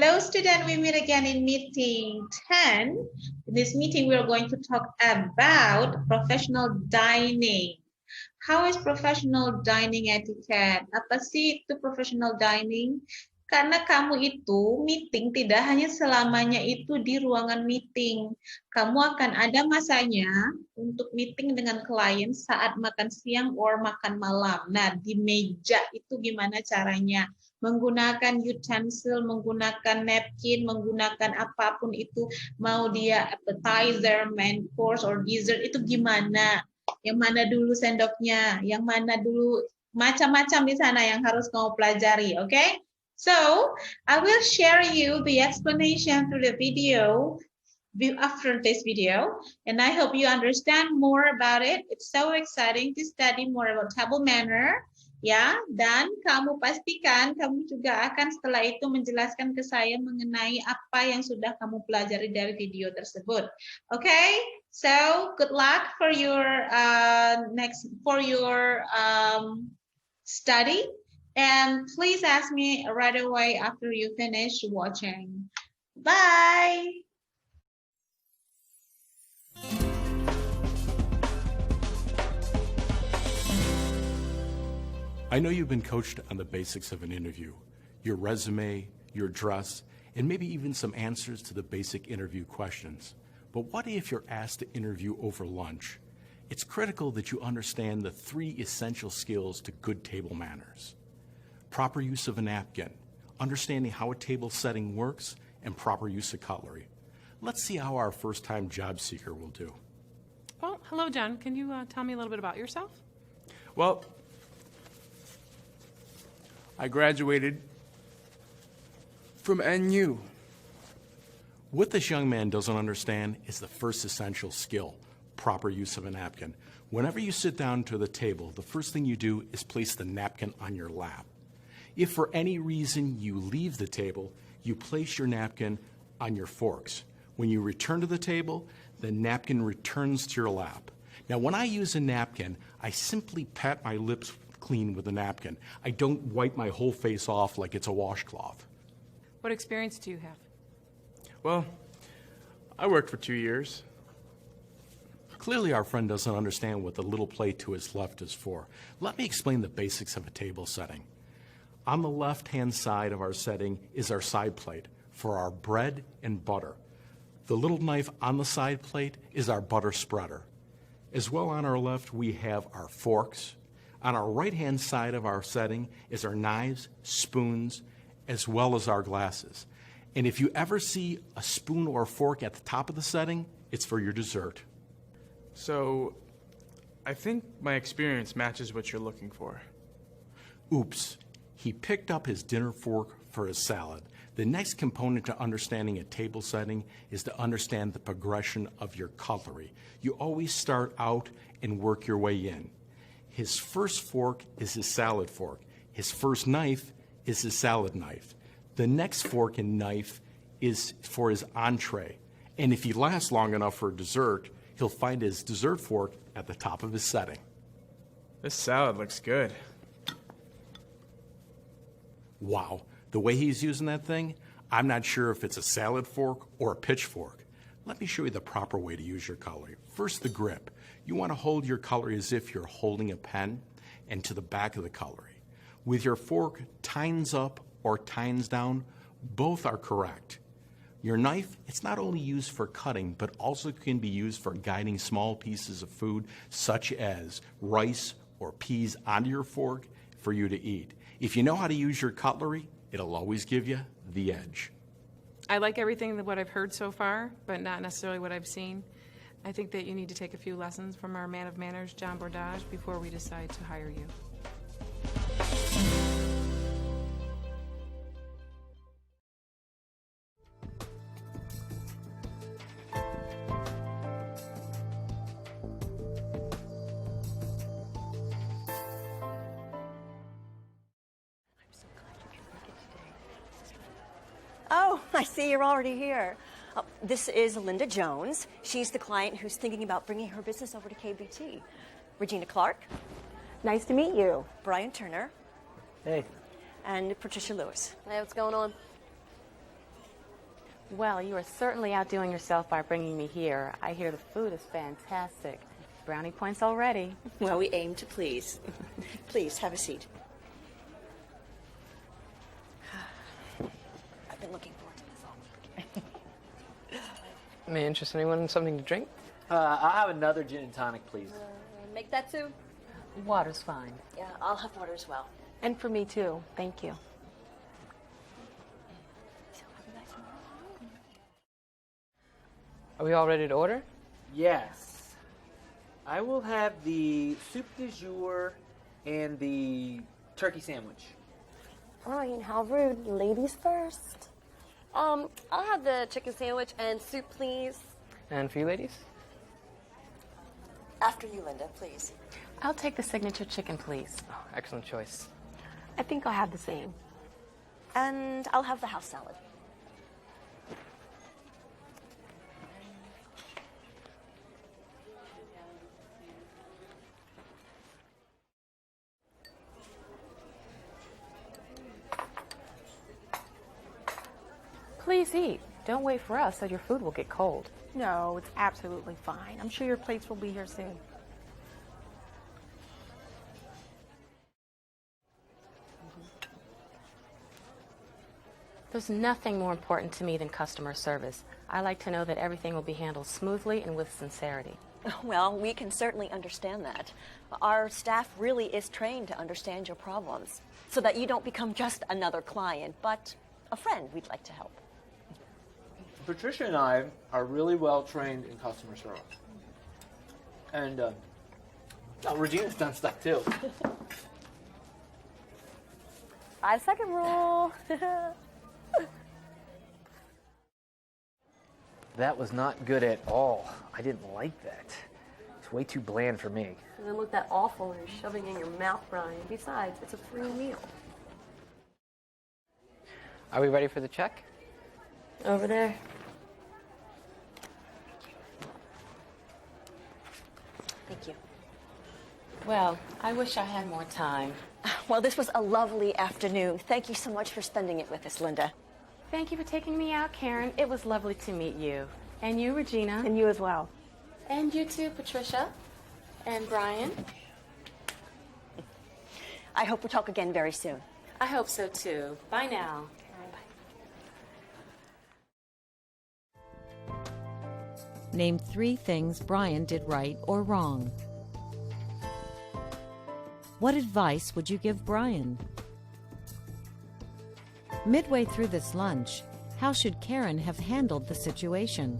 Hello, student. We meet again in meeting 10. In this meeting, we are going to talk about professional dining. How is professional dining etiquette? Apa sih itu professional dining? Karena kamu itu meeting tidak hanya selamanya itu di ruangan meeting. Kamu akan ada masanya untuk meeting dengan klien saat makan siang or makan malam. Nah, di meja itu gimana caranya? Menggunakan utensil, menggunakan napkin, menggunakan apapun itu, mau dia appetizer, main course, or dessert, itu gimana? Yang mana dulu sendoknya, yang mana dulu, macam-macam di sana yang harus kamu pelajari, oke? Okay? So, I will share you the explanation through the video after this video, and I hope you understand more about it. It's so exciting to study more about table manner. Ya, dan kamu pastikan kamu juga akan setelah itu menjelaskan ke saya mengenai apa yang sudah kamu pelajari dari video tersebut. Okay, so good luck for your study, and please ask me right away after you finish watching. Bye. I know you've been coached on the basics of an interview, your resume, your dress, and maybe even some answers to the basic interview questions. But what if you're asked to interview over lunch? It's critical that you understand the 3 essential skills to good table manners. Proper use of a napkin, understanding how a table setting works, and proper use of cutlery. Let's see how our first-time job seeker will do. Well, hello, John. Can you tell me a little bit about yourself? Well, I graduated from NU. What this young man doesn't understand is the first essential skill, proper use of a napkin. Whenever you sit down to the table, the first thing you do is place the napkin on your lap. If for any reason you leave the table, you place your napkin on your forks. When you return to the table, the napkin returns to your lap. Now, when I use a napkin, I simply pat my lips clean with a napkin. I don't wipe my whole face off like it's a washcloth. What experience do you have? Well, I worked for 2 years. Clearly, our friend doesn't understand what the little plate to his left is for. Let me explain the basics of a table setting. On the left-hand side of our setting is our side plate for our bread and butter. The little knife on the side plate is our butter spreader. As well, on our left, we have our forks. On our right-hand side of our setting is our knives, spoons, as well as our glasses. And if you ever see a spoon or fork at the top of the setting, it's for your dessert. So, I think my experience matches what you're looking for. Oops, he picked up his dinner fork for his salad. The next component to understanding a table setting is to understand the progression of your cutlery. You always start out and work your way in. His first fork is his salad fork. His first knife is his salad knife. The next fork and knife is for his entree. And if he lasts long enough for dessert, he'll find his dessert fork at the top of his setting. This salad looks good. Wow, the way he's using that thing, I'm not sure if it's a salad fork or a pitchfork. Let me show you the proper way to use your cutlery. First, the grip. You want to hold your cutlery as if you're holding a pen and to the back of the cutlery. With your fork tines up or tines down, both are correct. Your knife, it's not only used for cutting, but also can be used for guiding small pieces of food, such as rice or peas, onto your fork for you to eat. If you know how to use your cutlery, it'll always give you the edge. I like everything that what I've heard so far, but not necessarily what I've seen. I think that you need to take a few lessons from our man of manners, John Bordage, before we decide to hire you. Oh, I see you're already here. This is Linda Jones. She's the client who's thinking about bringing her business over to KBT. Regina Clark. Nice to meet you. Brian Turner. Hey. And Patricia Lewis. Hey, what's going on? Well, you are certainly outdoing yourself by bringing me here. I hear the food is fantastic. Brownie points already. Well, we aim to please. Please, have a seat. I've been looking forward to this all week. May interest anyone in something to drink? I'll have another gin and tonic, please. Make that too? Water's fine. Yeah, I'll have water as well. And for me too. Thank you. Are we all ready to order? Yes. I will have the soup du jour and the turkey sandwich. Brian, how rude. Ladies first. I'll have the chicken sandwich and soup, please. And for you ladies? After you, Linda, please. I'll take the signature chicken, please. Oh, excellent choice. I think I'll have the same. And I'll have the house salad. Please eat. Don't wait for us, or your food will get cold. No, it's absolutely fine. I'm sure your plates will be here soon. There's nothing more important to me than customer service. I like to know that everything will be handled smoothly and with sincerity. Well, we can certainly understand that. Our staff really is trained to understand your problems so that you don't become just another client, but a friend we'd like to help. Patricia and I are really well trained in customer service. And Regina's done stuff too. 5-second rule. That was not good at all. I didn't like that. It's way too bland for me. Doesn't look that awful when you're shoving in your mouth, Brian. Besides, it's a free meal. Are we ready for the check? Over there. Thank you. Well, I wish I had more time. Well, this was a lovely afternoon. Thank you so much for spending it with us, Linda. Thank you for taking me out, Karen. It was lovely to meet you. And you, Regina. And you as well. And you too, Patricia. And Brian. I hope we'll talk again very soon. I hope so too. Bye now. Name 3 things Brian did right or wrong. What advice would you give Brian? Midway through this lunch, how should Karen have handled the situation?